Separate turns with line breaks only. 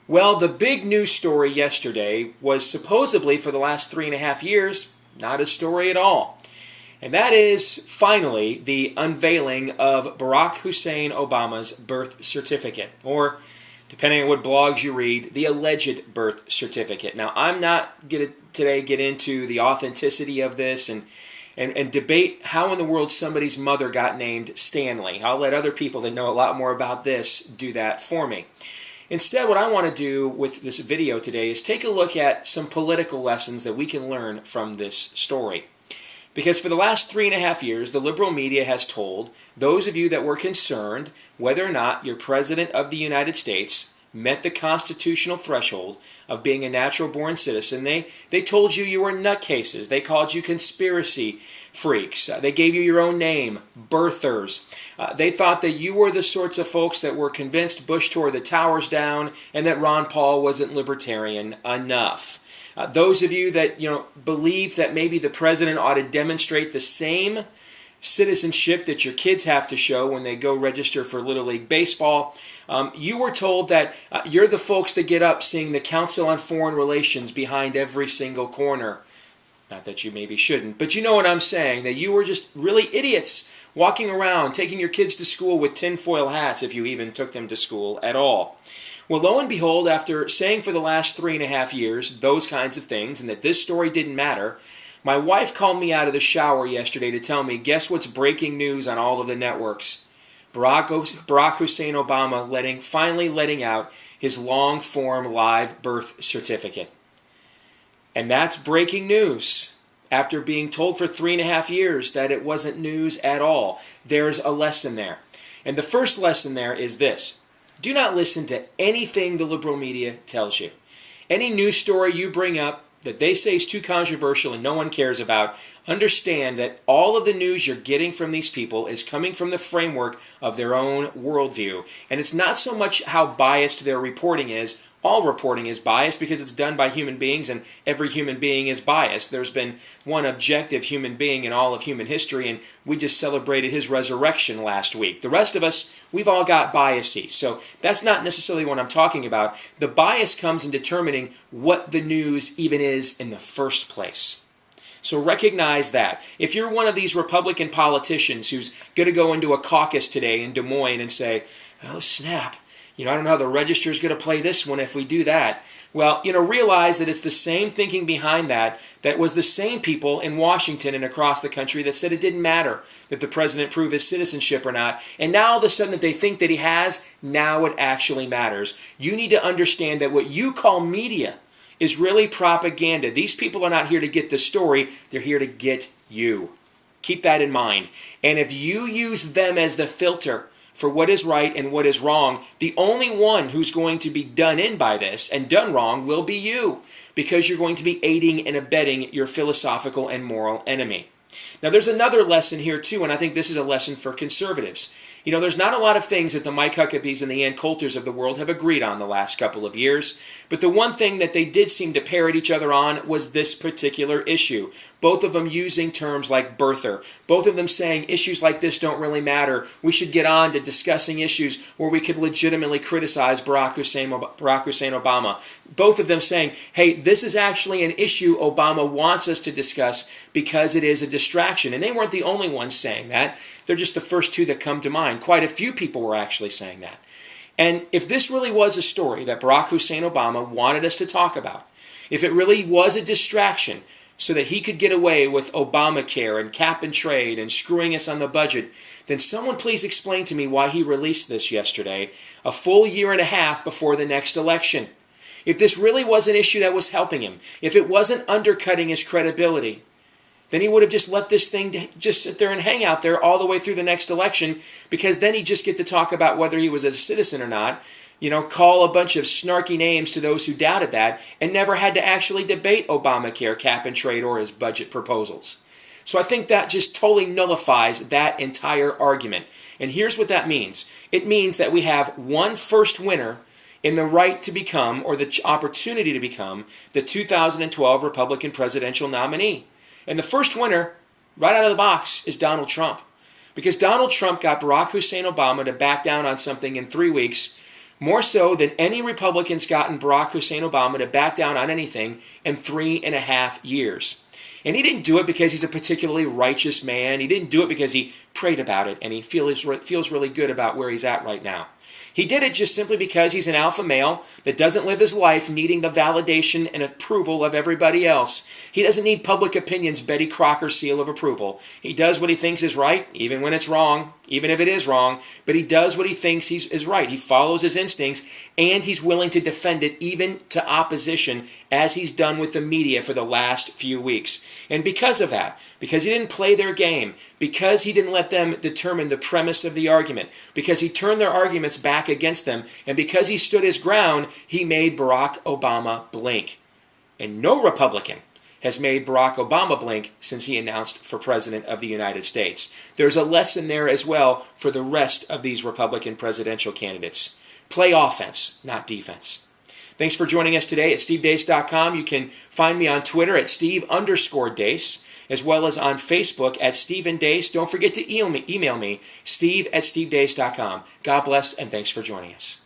Well, the big news story yesterday was supposedly for the last 3.5 years not a story at all. And that is finally the unveiling of Barack Hussein Obama's birth certificate, or depending on what blogs you read, the alleged birth certificate. Now, I'm not going to today get into the authenticity of this and debate how in the world somebody's mother got named Stanley. I'll let other people that know a lot more about this do that for me. Instead, what I want to do with this video today is take a look at some political lessons that we can learn from this story. Because for the last 3.5 years, the liberal media has told those of you that were concerned whether or not your President of the United States met the constitutional threshold of being a natural-born citizen, they told you were nutcases. They called you conspiracy freaks. They gave you your own name, birthers. They thought that you were the sorts of folks that were convinced Bush tore the towers down and that Ron Paul wasn't libertarian enough. Those of you that believed that maybe the president ought to demonstrate the same citizenship that your kids have to show when they go register for Little League Baseball, you were told that you're the folks that get up seeing the Council on Foreign Relations behind every single corner. Not that you maybe shouldn't, but you know what I'm saying, that you were just really idiots walking around, taking your kids to school with tinfoil hats, if you even took them to school at all. Well, lo and behold, after saying for the last 3.5 years those kinds of things and that this story didn't matter, my wife called me out of the shower yesterday to tell me, guess what's breaking news on all of the networks? Barack Hussein Obama finally letting out his long-form live birth certificate. And that's breaking news after being told for 3.5 years that it wasn't news at all. There's a lesson there. And the first lesson there is this. Do not listen to anything the liberal media tells you. Any news story you bring up that they say is too controversial and no one cares about, understand that all of the news you're getting from these people is coming from the framework of their own worldview. And it's not so much how biased their reporting is. All reporting is biased because it's done by human beings, and every human being is biased. There's been one objective human being in all of human history, and we just celebrated his resurrection last week. The rest of us, we've all got biases. So that's not necessarily what I'm talking about. The bias comes in determining what the news even is in the first place. So recognize that. If you're one of these Republican politicians who's going to go into a caucus today in Des Moines and say, oh snap, I don't know how the register is going to play this one if we do that. Well, realize that it's the same thinking behind that was the same people in Washington and across the country that said it didn't matter that the president prove his citizenship or not. And now all of a sudden that they think that he has, now it actually matters. You need to understand that what you call media is really propaganda. These people are not here to get the story. They're here to get you. Keep that in mind. And if you use them as the filter for what is right and what is wrong, the only one who's going to be done in by this and done wrong will be you, because you're going to be aiding and abetting your philosophical and moral enemy. Now, there's another lesson here, too, and I think this is a lesson for conservatives. There's not a lot of things that the Mike Huckabees and the Ann Coulters of the world have agreed on the last couple of years, but the one thing that they did seem to parrot each other on was this particular issue. Both of them using terms like birther. Both of them saying issues like this don't really matter. We should get on to discussing issues where we could legitimately criticize Barack Hussein Obama. Both of them saying, hey, this is actually an issue Obama wants us to discuss because it is a distraction. And they weren't the only ones saying that. They're just the first two that come to mind. Quite a few people were actually saying that. And if this really was a story that Barack Hussein Obama wanted us to talk about, if it really was a distraction so that he could get away with Obamacare and cap and trade and screwing us on the budget, then someone please explain to me why he released this yesterday, a full year and a half before the next election. If this really was an issue that was helping him, if it wasn't undercutting his credibility, then he would have just let this thing just sit there and hang out there all the way through the next election, because then he'd just get to talk about whether he was a citizen or not, call a bunch of snarky names to those who doubted that, and never had to actually debate Obamacare, cap and trade, or his budget proposals. So I think that just totally nullifies that entire argument. And here's what that means. It means that we have one first winner in the right to become, or the opportunity to become, the 2012 Republican presidential nominee. And the first winner, right out of the box, is Donald Trump. Because Donald Trump got Barack Hussein Obama to back down on something in 3 weeks more so than any Republican's gotten Barack Hussein Obama to back down on anything in 3.5 years. And he didn't do it because he's a particularly righteous man. He didn't do it because he prayed about it and he feels really good about where he's at right now. He did it just simply because he's an alpha male that doesn't live his life needing the validation and approval of everybody else. He doesn't need public opinion's Betty Crocker seal of approval. He does what he thinks is right, even when it's wrong, even if it is wrong, but he does what he thinks is right. He follows his instincts, and he's willing to defend it even to opposition, as he's done with the media for the last few weeks. And because of that, because he didn't play their game, because he didn't let them determine the premise of the argument, because he turned their arguments back against them, and because he stood his ground, he made Barack Obama blink. And no Republican has made Barack Obama blink since he announced for President of the United States. There's a lesson there as well for the rest of these Republican presidential candidates. Play offense, not defense. Thanks for joining us today at stevedeace.com. You can find me on Twitter at Steve_Deace, as well as on Facebook at Stephen Deace. Don't forget to email me, steve@stevedeace.com. God bless, and thanks for joining us.